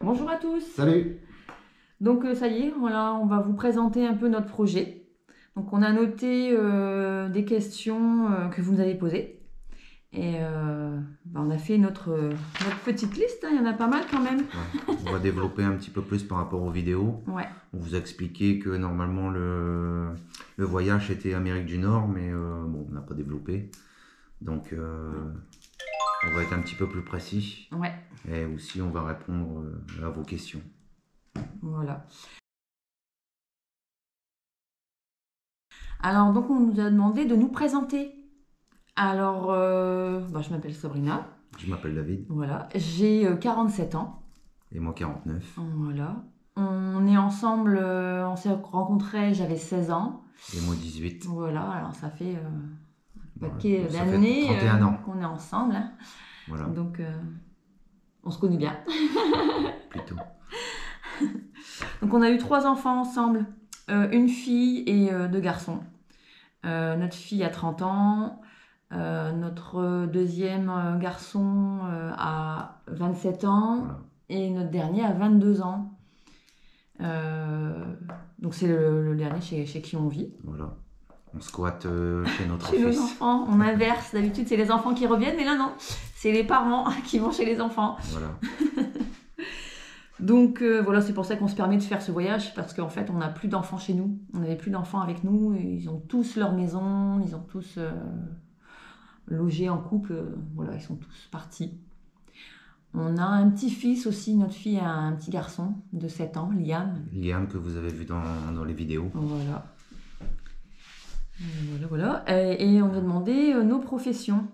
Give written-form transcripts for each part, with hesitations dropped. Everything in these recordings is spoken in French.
Bonjour à tous. Salut! Donc ça y est, voilà, on va vous présenter un peu notre projet. Donc on a noté des questions que vous nous avez posées. Et on a fait notre petite liste, hein. Il y en a pas mal quand même. Ouais, on va développer un petit peu plus par rapport aux vidéos. Ouais. On vous a expliqué que normalement le voyage était Amérique du Nord, mais bon, on n'a pas développé. Donc on va être un petit peu plus précis. Ouais. Et aussi on va répondre à vos questions. Voilà. Alors donc on nous a demandé de nous présenter. Alors je m'appelle Sabrina. Je m'appelle David. Voilà. J'ai 47 ans. Et moi 49. Voilà. On est ensemble, on s'est rencontrés, j'avais 16 ans. Et moi 18. Voilà, alors ça fait un Voilà. paquet Ça fait d'années 31 ans. qu'on est ensemble, hein. Voilà, Donc on se connaît bien. plutôt. Donc on a eu 3 enfants ensemble, une fille et 2 garçons. Notre fille a 30 ans, notre deuxième garçon a 27 ans, Voilà. et notre dernier a 22 ans. Donc c'est le dernier chez qui on vit. Voilà. On squatte chez notre Chez nos fils. enfants, on inverse. D'habitude, c'est les enfants qui reviennent, mais là, non. C'est les parents qui vont chez les enfants. Voilà. Donc, voilà, c'est pour ça qu'on se permet de faire ce voyage, parce qu'en fait, on n'a plus d'enfants chez nous. On n'avait plus d'enfants avec nous. Ils ont tous leur maison, ils ont tous logé en couple. Voilà, ils sont tous partis. On a un petit-fils aussi. Notre fille a un petit garçon de 7 ans, Liam. Liam que vous avez vu dans les vidéos. Voilà. Voilà. Et on nous a demandé nos professions.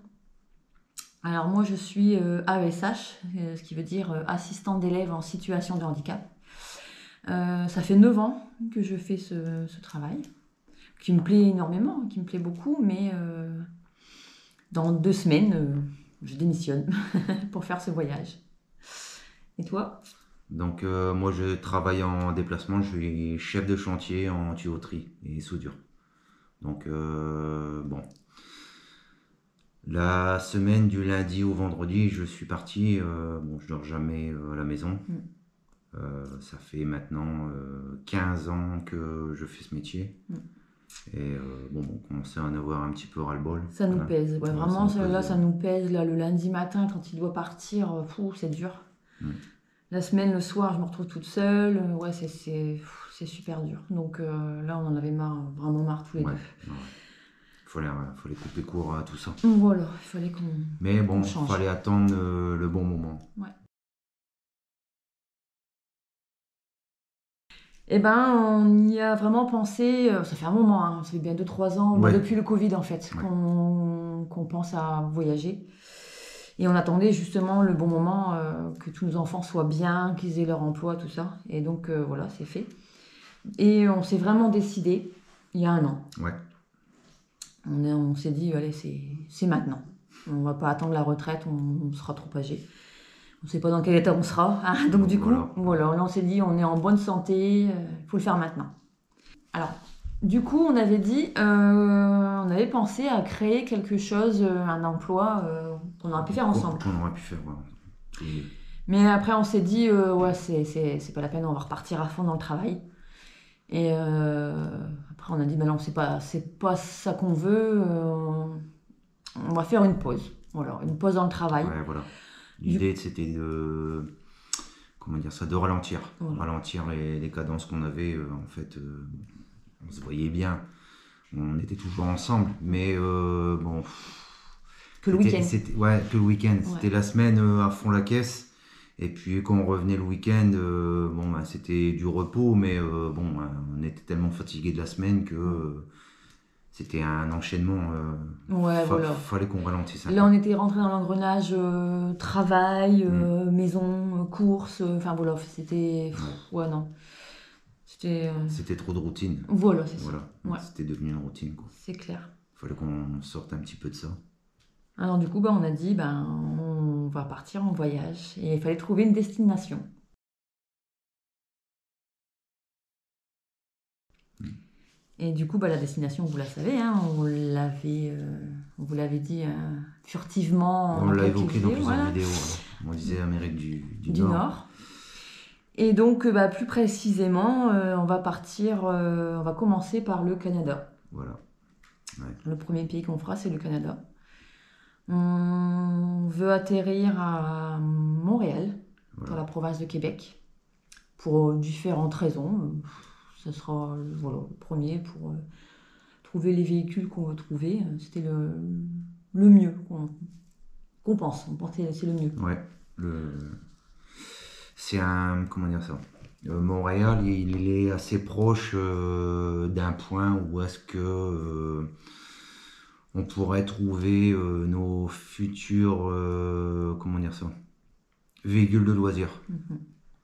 Alors moi je suis AESH, ce qui veut dire assistante d'élèves en situation de handicap. Ça fait 9 ans que je fais ce travail, qui me plaît énormément, qui me plaît beaucoup, mais dans 2 semaines, je démissionne pour faire ce voyage. Et toi? Donc moi je travaille en déplacement, je suis chef de chantier en tuyauterie et soudure. Donc bon, la semaine du lundi au vendredi je suis parti, bon je dors jamais à la maison. Ça fait maintenant 15 ans que je fais ce métier. Et bon, on commence à en avoir un petit peu ras-le-bol. Ça nous Voilà. pèse, ouais, Ouais, vraiment, ça nous pèse. ça nous pèse. Là, le lundi matin, quand il doit partir, c'est dur. La semaine, le soir, je me retrouve toute seule. Ouais, c'est super dur. Donc là, on en avait marre, vraiment marre tous les Ouais, deux. ouais. Fallait couper court à tout ça. Voilà, il fallait qu'on Mais bon, qu'on change. fallait attendre le bon moment. Ouais. Eh ben, on y a vraiment pensé, ça fait un moment, hein, ça fait bien 2-3 ans, Ouais. depuis le Covid en fait, Ouais. qu'on pense à voyager. Et on attendait justement le bon moment, que tous nos enfants soient bien, qu'ils aient leur emploi, tout ça. Et donc voilà, c'est fait. Et on s'est vraiment décidé il y a 1 an. Ouais. On s'est dit, allez, c'est maintenant. On va pas attendre la retraite, on sera trop âgé. On ne sait pas dans quel état on sera, hein. Donc du coup, voilà, là on s'est dit, on est en bonne santé, il faut le faire maintenant. Alors, du coup, on avait dit, on avait pensé à créer quelque chose, un emploi qu'on aurait pu faire ensemble. Qu'on aurait pu faire, ouais. Et Mais après, on s'est dit, ouais, c'est pas la peine, on va repartir à fond dans le travail. Et après, on a dit, ben non, c'est pas ça qu'on veut, on va faire une pause. Voilà, une pause dans le travail. ouais, voilà. L'idée c'était de, comment dire ça, de ralentir. Voilà. Ralentir les cadences qu'on avait. En fait, on se voyait bien. On était toujours ensemble. Mais bon. Que le week-end. Ouais, que le week-end. Ouais. C'était la semaine à fond la caisse. Et puis quand on revenait le week-end, bon, bah, c'était du repos, mais bon, on était tellement fatigué de la semaine que c'était un enchaînement. Ouais, voilà. Fallait qu'on ralentisse un peu. Là, on était rentré dans l'engrenage travail, maison, courses, enfin voilà, c'était. Ouais, non. C'était. C'était trop de routine. Voilà, c'est ça. Voilà. Ouais. C'était devenu une routine, quoi. C'est clair. Fallait qu'on sorte un petit peu de ça. Alors, du coup, on a dit, on va partir en voyage et il fallait trouver une destination. Et du coup, la destination, vous la savez, hein, on vous l'avait dit furtivement. On l'a évoqué dans vidéos, plusieurs voilà. vidéos. Ouais. On disait Amérique du Du Nord. Nord. Et donc, plus précisément, on va commencer par le Canada. Voilà. Ouais. Le premier pays qu'on fera, c'est le Canada. On veut atterrir à Montréal, dans la province de Québec, pour différentes raisons. Ce sera le premier pour trouver les véhicules qu'on veut trouver. C'était le mieux qu'on pense. On pensait c'est le mieux. Ouais. C'est un... Comment dire ça? Montréal, il est assez proche d'un point où est-ce que on pourrait trouver nos futurs, comment dire ça? Véhicules de loisirs.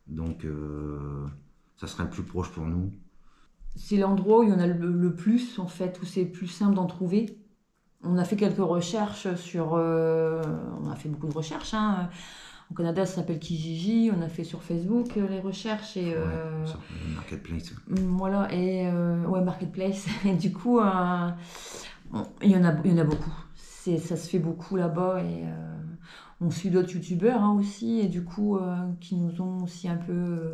Donc, ça serait le plus proche pour nous. C'est l'endroit où il y en a le plus, en fait, où c'est plus simple d'en trouver. On a fait quelques recherches sur... on a fait beaucoup de recherches, hein. Au Canada, ça s'appelle Kijiji. On a fait sur Facebook les recherches. Et, sur Marketplace. Voilà, et Marketplace. Et du coup, il y en a beaucoup. Ça se fait beaucoup là-bas. Et on suit d'autres youtubeurs aussi. Et du coup, qui nous ont aussi un peu...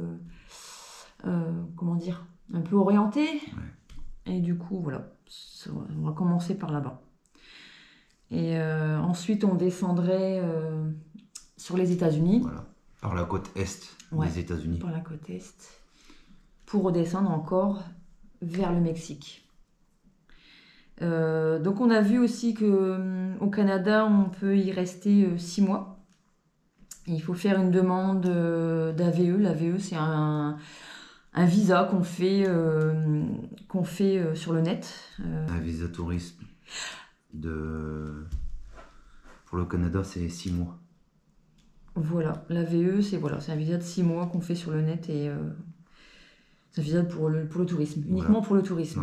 comment dire, un peu orientés. Et du coup, voilà, on va commencer par là-bas. Et ensuite, on descendrait sur les États-Unis. Voilà, par la côte est des États-Unis. Par la côte est. Pour redescendre encore vers le Mexique. Donc, on a vu aussi qu'au Canada, on peut y rester 6 mois. Il faut faire une demande d'AVE. L'AVE, c'est un visa qu'on fait sur le net. Un visa tourisme pour le Canada, c'est 6 mois. Voilà, l'AVE, c'est un visa de 6 mois qu'on fait sur le net et c'est un visa pour le tourisme, uniquement pour le tourisme.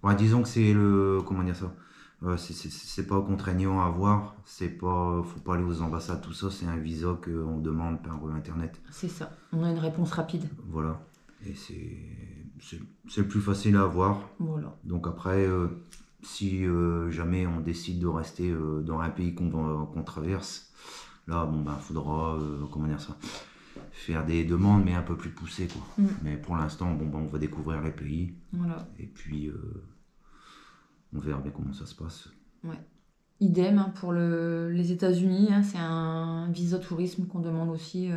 Ouais, disons que c'est le... Comment dire ça? C'est pas contraignant à avoir, faut pas aller aux ambassades, tout ça, c'est un visa qu'on demande par internet. C'est ça, on a une réponse rapide. Voilà, et c'est le plus facile à avoir. Voilà. Donc après, si jamais on décide de rester dans un pays qu'on traverse, là, faudra, comment dire ça, faire des demandes, mais un peu plus poussées, quoi. Mais pour l'instant, on va découvrir les pays. Voilà. Et puis... on verra bien comment ça se passe. Ouais. Idem pour les États-Unis, hein, c'est un visa tourisme qu'on demande aussi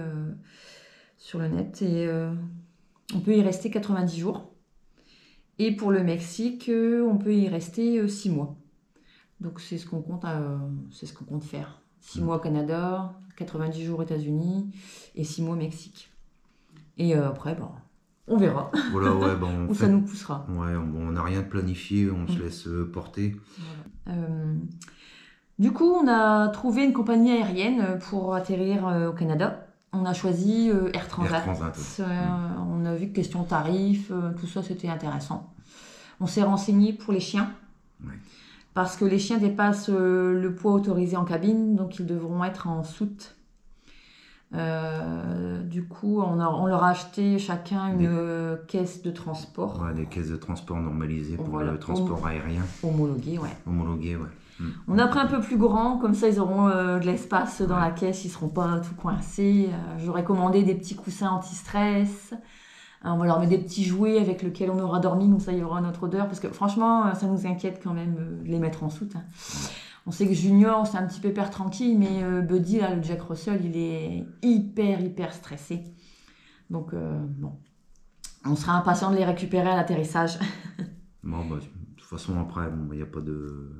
sur le net et on peut y rester 90 jours. Et pour le Mexique, on peut y rester 6 mois. Donc c'est ce qu'on compte faire. 6 mois Canada, 90 jours États-Unis et 6 mois Mexique. Et après, on verra. Voilà, où ça nous poussera. Ouais, on n'a rien de planifié, on se laisse porter. Voilà. Du coup, on a trouvé une compagnie aérienne pour atterrir au Canada. On a choisi Air Transat. On a vu que question tarif, tout ça, c'était intéressant. On s'est renseigné pour les chiens. Ouais. Parce que les chiens dépassent le poids autorisé en cabine, donc ils devront être en soute. Du coup, on leur a acheté chacun une caisse de transport. Ouais, des caisses de transport normalisées pour le transport aérien. Homologué, ouais. On a pris un peu plus grand, comme ça ils auront de l'espace dans la caisse, ils ne seront pas tout coincés. J'aurais commandé des petits coussins anti-stress. On va leur mettre des petits jouets avec lesquels on aura dormi, comme ça il y aura notre odeur. Parce que franchement, ça nous inquiète quand même de les mettre en soute. On sait que Junior, c'est un petit pépère tranquille, mais Buddy, là, le Jack Russell, il est hyper stressé. Donc, on sera impatient de les récupérer à l'atterrissage. De toute façon, après, il n'y a pas de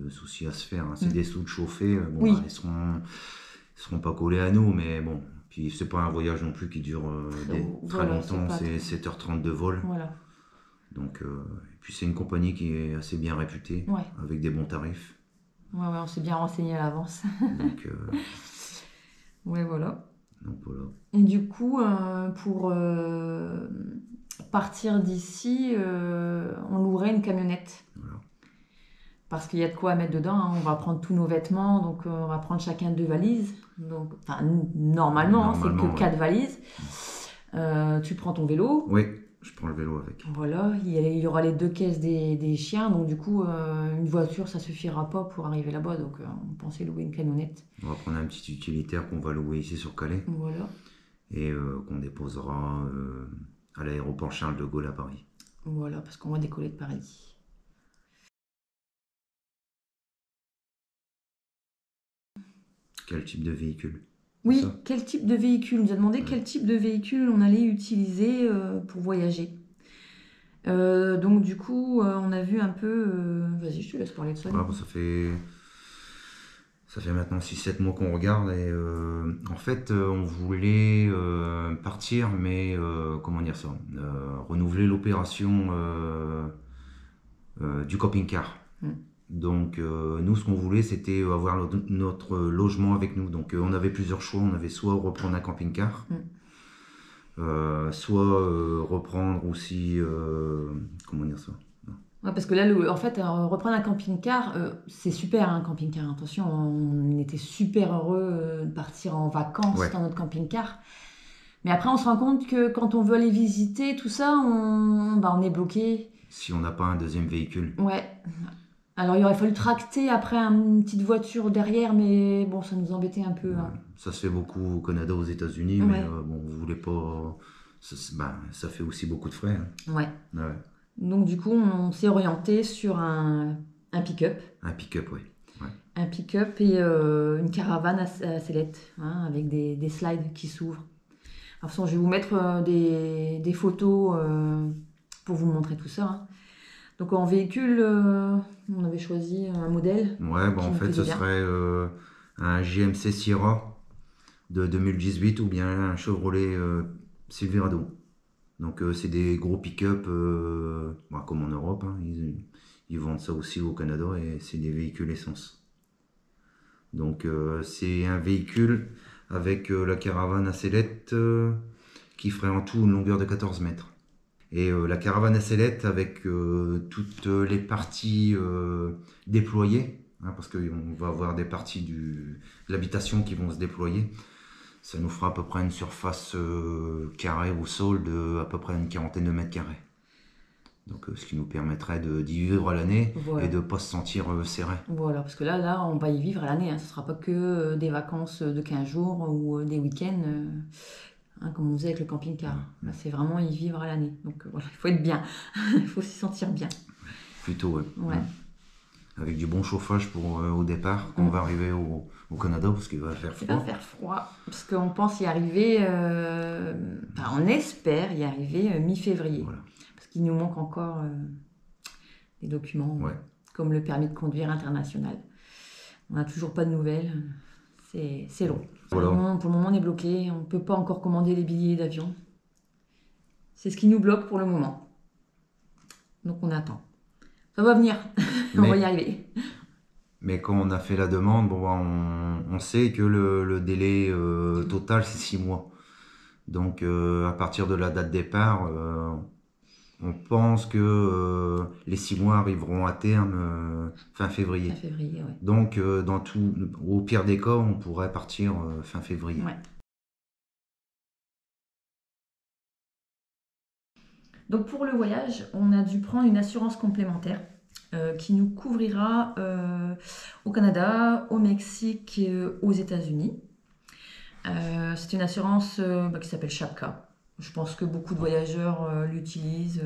souci à se faire. Hein. C'est des soutes chauffées. Oui. Ils seront pas collés à nous, mais bon. Puis, c'est pas un voyage non plus qui dure très longtemps. C'est 7h30 de vol. Voilà. Donc, et puis c'est une compagnie qui est assez bien réputée, avec des bons tarifs. Ouais, on s'est bien renseigné à l'avance. Donc, voilà. Donc, voilà. Et du coup, pour partir d'ici, on louerait une camionnette. Voilà. Parce qu'il y a de quoi mettre dedans. Hein. On va prendre tous nos vêtements, donc on va prendre chacun 2 valises. Donc, normalement, c'est que 4 valises. Tu prends ton vélo. Oui. Je prends le vélo avec. Voilà, il y aura les 2 caisses des chiens, donc du coup, une voiture, ça suffira pas pour arriver là-bas, donc on pensait louer une camionnette. On va prendre un petit utilitaire qu'on va louer ici sur Calais. Voilà. et qu'on déposera à l'aéroport Charles de Gaulle à Paris. Voilà, parce qu'on va décoller de Paris. Quel type de véhicule? Oui, quel type de véhicule? On nous a demandé quel type de véhicule on allait utiliser pour voyager. Donc du coup, on a vu un peu... Vas-y, je te laisse parler de ça. Bon, ça fait maintenant 6-7 mois qu'on regarde et en fait on voulait partir mais comment dire ça, renouveler l'opération du camping-car. Donc nous ce qu'on voulait c'était avoir notre logement avec nous. Donc on avait plusieurs choix, on avait soit reprendre un camping-car, soit reprendre aussi, comment dire ça. Ouais, parce que là, en fait, reprendre un camping-car, c'est super un camping-car. Attention, on était super heureux de partir en vacances dans notre camping-car. Mais après, on se rend compte que quand on veut aller visiter tout ça, on est bloqué. Si on n'a pas un deuxième véhicule. Ouais. Alors, il aurait fallu tracter après une petite voiture derrière, mais bon, ça nous embêtait un peu. Hein. Ça se fait beaucoup au Canada, aux États-Unis, mais bon, vous voulez pas. Ça fait aussi beaucoup de frais. Hein. Ouais. Donc, du coup, on s'est orienté sur un pick-up. Un pick-up, oui. Un pick-up et une caravane à sellette, hein, avec des slides qui s'ouvrent. De toute façon, je vais vous mettre des photos pour vous montrer tout ça. Hein. Donc en véhicule, on avait choisi un modèle. Ouais, en fait, ce serait un GMC Sierra de 2018 ou bien un Chevrolet Silverado. Donc c'est des gros pick-up, comme en Europe. Hein, ils vendent ça aussi au Canada et c'est des véhicules essence. Donc c'est un véhicule avec la caravane à sellette qui ferait en tout une longueur de 14 mètres. Et la caravane à sellette avec toutes les parties déployées, hein, parce qu'on va avoir des parties de l'habitation qui vont se déployer. Ça nous fera à peu près une surface carrée au sol de à peu près une quarantaine de mètres carrés. Donc ce qui nous permettrait d'y vivre à l'année et de ne pas se sentir serré. Voilà, parce que là, on va y vivre à l'année. Hein. Ce ne sera pas que des vacances de 15 jours ou des week-ends. Hein, comme on faisait avec le camping-car. Là, c'est vraiment y vivre à l'année. Donc voilà, il faut être bien. Il faut s'y sentir bien. Plutôt, ouais. Avec du bon chauffage pour au départ, quand on va arriver au Canada, parce qu'il va faire froid. Il va faire froid, parce qu'on pense y arriver, on espère y arriver mi-février. Voilà. Parce qu'il nous manque encore des documents, comme le permis de conduire international. On n'a toujours pas de nouvelles. C'est long. Voilà. Pour le moment, on est bloqué. On ne peut pas encore commander les billets d'avion. C'est ce qui nous bloque pour le moment. Donc on attend. Ça va venir. On va y arriver. Mais quand on a fait la demande, on sait que le délai total, c'est 6 mois. Donc à partir de la date de départ, on pense que les 6 mois arriveront à terme fin février. Fin février, oui. Donc au pire des cas, on pourrait partir fin février. Ouais. Donc pour le voyage, on a dû prendre une assurance complémentaire qui nous couvrira au Canada, au Mexique et aux États-Unis. C'est une assurance qui s'appelle Chapka. Je pense que beaucoup de voyageurs l'utilisent.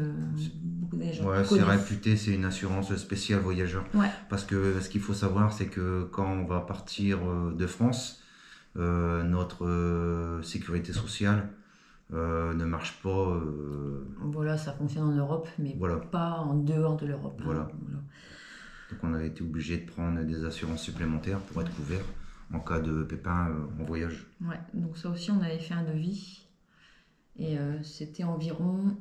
C'est réputé, c'est une assurance spéciale voyageur. Ouais. Parce que ce qu'il faut savoir, c'est que quand on va partir de France, notre sécurité sociale ne marche pas. Voilà, ça fonctionne en Europe, mais pas en dehors de l'Europe. Voilà. Donc on a été obligé de prendre des assurances supplémentaires pour être couvert en cas de pépin en voyage. Ouais, donc ça aussi, on avait fait un devis. Et c'était environ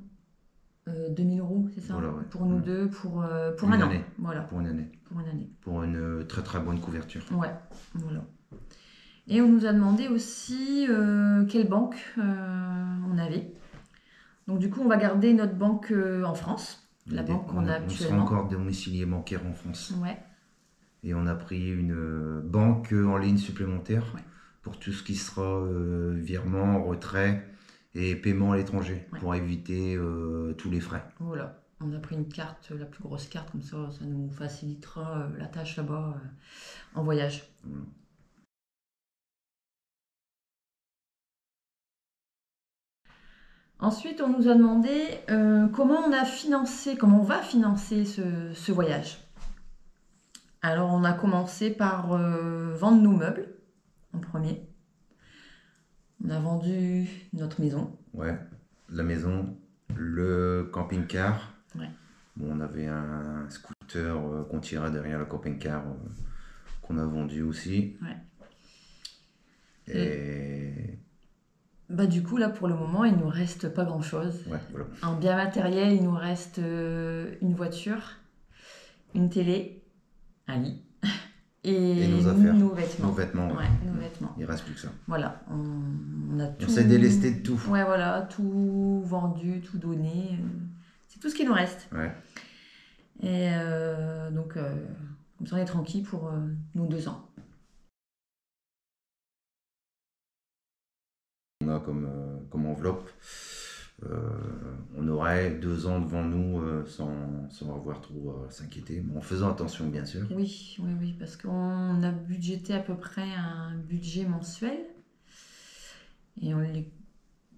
2000 €, c'est ça, pour nous deux, pour un an. Voilà. Pour une année. Pour une année. Pour une très très bonne couverture. Ouais, voilà. Et on nous a demandé aussi quelle banque on avait. Donc du coup, on va garder notre banque en France, la banque qu'on a actuellement. On sera encore domicilié bancaire en France. Ouais. Et on a pris une banque en ligne supplémentaire pour tout ce qui sera virement, retrait et paiement à l'étranger pour éviter tous les frais. Voilà, on a pris une carte, la plus grosse carte, comme ça nous facilitera la tâche là-bas en voyage. Ensuite, on nous a demandé comment on va financer ce voyage. Alors, on a commencé par vendre nos meubles en premier. On a vendu notre maison. Ouais, la maison, le camping-car. Ouais. Bon, on avait un scooter qu'on tirait derrière le camping-car qu'on a vendu aussi. Ouais. Et Bah, du coup, là, pour le moment, il nous reste pas grand-chose. ouais, voilà. En bien matériel, il nous reste une voiture, une télé, un lit et nos affaires. nos vêtements. Nos vêtements, ouais. Ouais, nos vêtements. Il reste plus que ça. Voilà, on a tout. On s'est délesté de tout. Ouais, voilà, tout vendu, tout donné. C'est tout ce qui nous reste. Ouais. Et donc, comme ça, on est tranquille pour nos 2 ans. On a comme enveloppe, on aurait 2 ans devant nous sans avoir trop à s'inquiéter, en faisant attention bien sûr. Oui, parce qu'on a budgété à peu près un budget mensuel et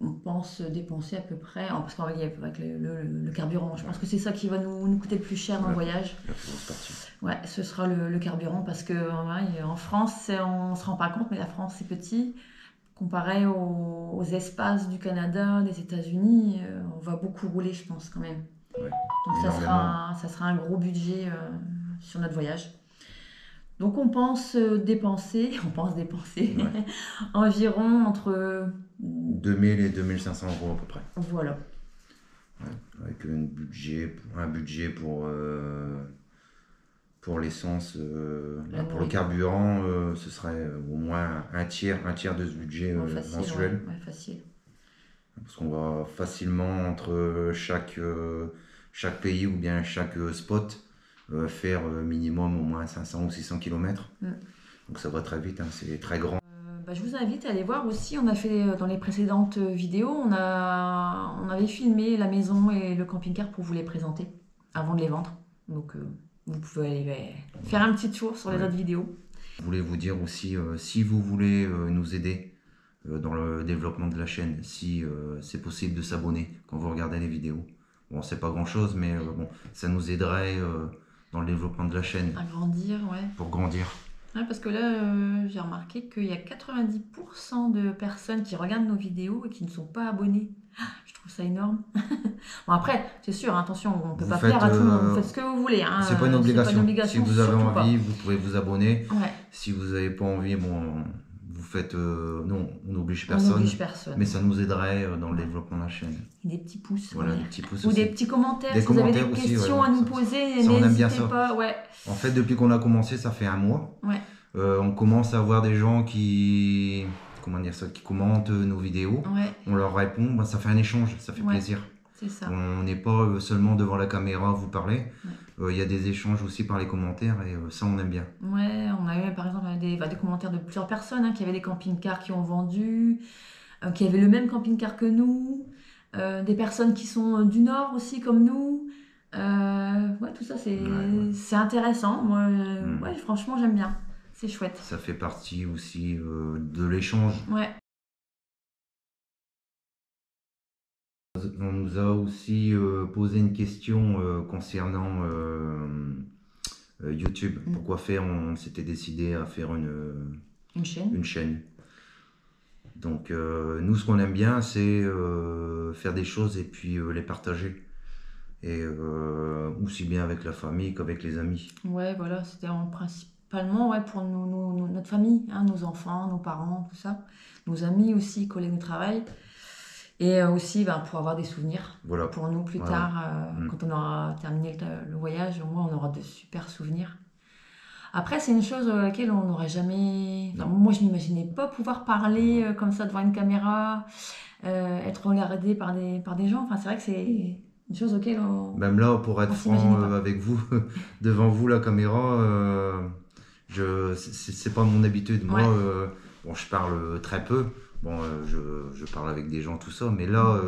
on pense dépenser à peu près, parce qu'avec le carburant, je pense que c'est ça qui va nous coûter le plus cher dans le voyage. La plus grosse partie. Ouais, ce sera le carburant parce que en France, on se rend pas compte, mais la France c'est petit. Comparé aux espaces du Canada, des États-Unis, on va beaucoup rouler, je pense, quand même. Ouais, donc ça sera un gros budget sur notre voyage. Donc on pense dépenser ouais. environ entre 2000 et 2500 euros à peu près. Voilà. Ouais, avec un budget pour l'essence, pour le carburant, ce serait au moins un tiers de ce budget mensuel. Ouais, facile. Parce qu'on va facilement entre chaque pays ou bien chaque spot faire minimum au moins 500 ou 600 km. Donc ça va très vite, hein, c'est très grand. Je vous invite à aller voir aussi, on a fait dans les précédentes vidéos, on avait filmé la maison et le camping-car pour vous les présenter avant de les vendre. Donc vous pouvez aller faire un petit tour sur les autres vidéos. Je voulais vous dire aussi, si vous voulez nous aider dans le développement de la chaîne, si c'est possible de s'abonner quand vous regardez les vidéos. Bon, c'est pas grand chose, mais bon, ça nous aiderait dans le développement de la chaîne. À grandir, ouais. Pour grandir. Ouais, parce que là, j'ai remarqué qu'il y a 90% de personnes qui regardent nos vidéos et qui ne sont pas abonnées. Je trouve ça énorme. Bon, après, c'est sûr, attention, on ne peut pas plaire à tout le monde. Vous faites ce que vous voulez. Hein. C'est pas une obligation. Si vous avez envie, pas. vous pouvez vous abonner. Ouais. Si vous n'avez pas envie, bon, vous faites. Non, on n'oblige personne. On n'oblige personne. Mais ça nous aiderait dans le développement de la chaîne. Des petits pouces. Voilà, des petits pouces ou aussi. Des petits commentaires. Si vous avez des questions à nous poser, n'hésitez pas. Ouais. En fait, depuis qu'on a commencé, ça fait 1 mois. Ouais. On commence à avoir des gens qui commentent nos vidéos. Ouais. On leur répond, ça fait un échange, ça fait plaisir. C'est ça. On n'est pas seulement devant la caméra à vous parler. Il y a des échanges aussi par les commentaires et ça on aime bien. Ouais, on a eu par exemple des commentaires de plusieurs personnes qui avaient des camping-cars qui ont vendu, qui avaient le même camping-car que nous, des personnes qui sont du Nord aussi comme nous. Tout ça c'est intéressant. Moi, franchement j'aime bien. C'est chouette. Ça fait partie aussi de l'échange. Ouais. On nous a aussi posé une question concernant YouTube. Pourquoi on s'était décidé à faire une chaîne. Donc nous, ce qu'on aime bien, c'est faire des choses et puis les partager. Et aussi bien avec la famille qu'avec les amis. Ouais, voilà, c'était principalement pour notre famille, hein, nos enfants, nos parents, tout ça. Nos amis aussi, collègues de travail. Et aussi pour avoir des souvenirs pour nous plus tard, quand on aura terminé le voyage, au moins on aura de super souvenirs. Après, c'est une chose à laquelle on n'aurait jamais... Enfin, moi, je n'imaginais pas pouvoir parler comme ça devant une caméra, être regardé par des gens. Enfin, c'est vrai que c'est une chose auquel on... Même là, pour être franc avec vous, devant vous, la caméra, c'est pas mon habitude. Moi, je parle très peu. Bon, je parle avec des gens, tout ça, mais là,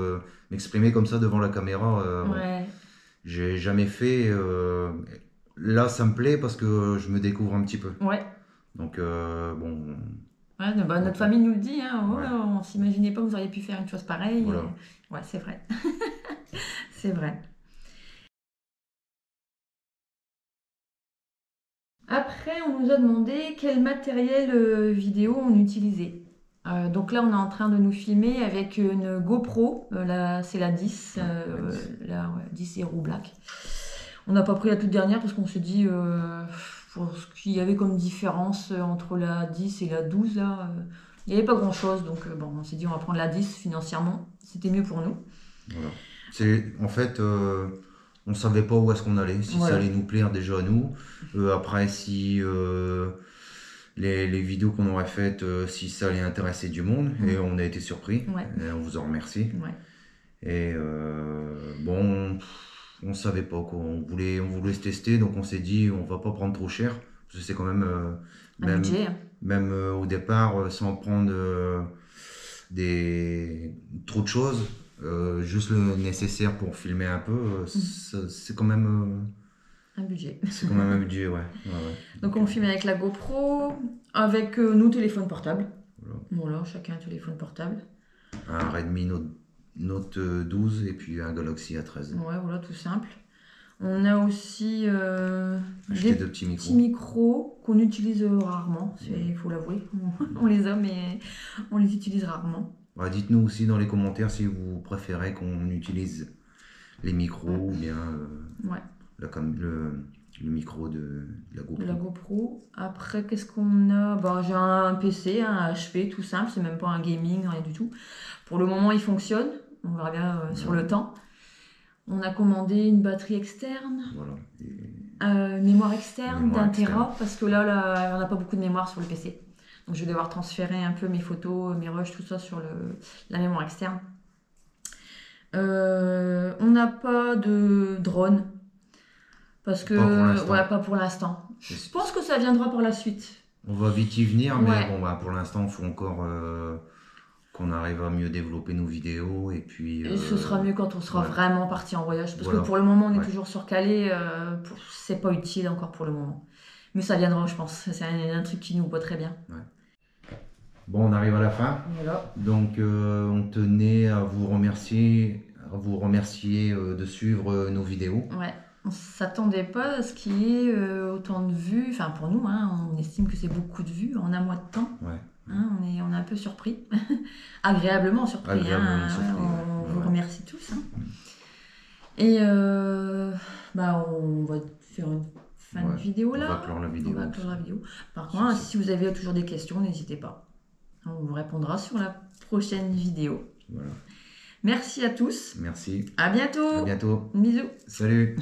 m'exprimer comme ça devant la caméra, j'ai jamais fait. Là, ça me plaît parce que je me découvre un petit peu. Ouais. Donc, Ouais, notre famille nous le dit, hein, Ouais. on ne s'imaginait pas que vous auriez pu faire une chose pareille. Voilà. Ouais, c'est vrai. C'est vrai. Après, on nous a demandé quel matériel vidéo on utilisait. Donc là, on est en train de nous filmer avec une GoPro. C'est la 10, la 10 Hero Black. On n'a pas pris la toute dernière parce qu'on s'est dit, pour ce qu'il y avait comme différence entre la 10 et la 12, là, il n'y avait pas grand-chose. Donc bon, on s'est dit, on va prendre la 10 financièrement. C'était mieux pour nous. Voilà. En fait, on ne savait pas où est-ce qu'on allait, si ça allait nous plaire déjà à nous. Après, si les vidéos qu'on aurait faites, si ça allait intéresser du monde. Et on a été surpris. Et on vous en remercie. Et bon, on ne savait pas quoi. On voulait se tester, donc on s'est dit, on va pas prendre trop cher. Parce que c'est quand même, un budget. Même au départ, sans prendre trop de choses. Juste le nécessaire pour filmer un peu, c'est quand même un budget. C'est quand même un budget, ouais. Donc on filme avec la GoPro, avec nos téléphones portables. Voilà, chacun un téléphone portable. Un Redmi Note 12 et puis un Galaxy A13. Ouais, voilà, tout simple. On a aussi acheté de petits micros qu'on utilise rarement, il faut l'avouer. On les a, mais on les utilise rarement. Ouais, dites-nous aussi dans les commentaires si vous préférez qu'on utilise les micros ou bien le micro de la GoPro. Après, qu'est-ce qu'on a? J'ai un PC, un HP tout simple, c'est même pas un gaming, rien du tout. Pour le moment, il fonctionne. On verra bien sur le temps. On a commandé une batterie externe. Voilà. Mémoire externe d'1 Tera, parce que là, on n'a pas beaucoup de mémoire sur le PC. Donc je vais devoir transférer un peu mes photos, mes rushs, tout ça sur la mémoire externe. On n'a pas de drone. Parce que, pas pour l'instant. Je pense que ça viendra par la suite. On va vite y venir, mais bon, pour l'instant, il faut encore qu'on arrive à mieux développer nos vidéos. Et puis. Et ce sera mieux quand on sera vraiment parti en voyage. Parce que pour le moment, on est toujours sur Calais. C'est pas utile encore pour le moment. Mais ça viendra, je pense. C'est un truc qui nous boit très bien. Bon, on arrive à la fin. Voilà. Donc, on tenait à vous remercier de suivre nos vidéos. Ouais. On ne s'attendait pas à ce qu'il y ait autant de vues. Enfin, pour nous, on estime que c'est beaucoup de vues en un mois de temps. On est un peu surpris. Agréablement surpris. On vous remercie tous. Et on va faire une fin de vidéo là. On va clore la vidéo. Par contre, si vous avez toujours des questions, n'hésitez pas. On vous répondra sur la prochaine vidéo. Voilà. Merci à tous. Merci. À bientôt. À bientôt. Bisous. Salut.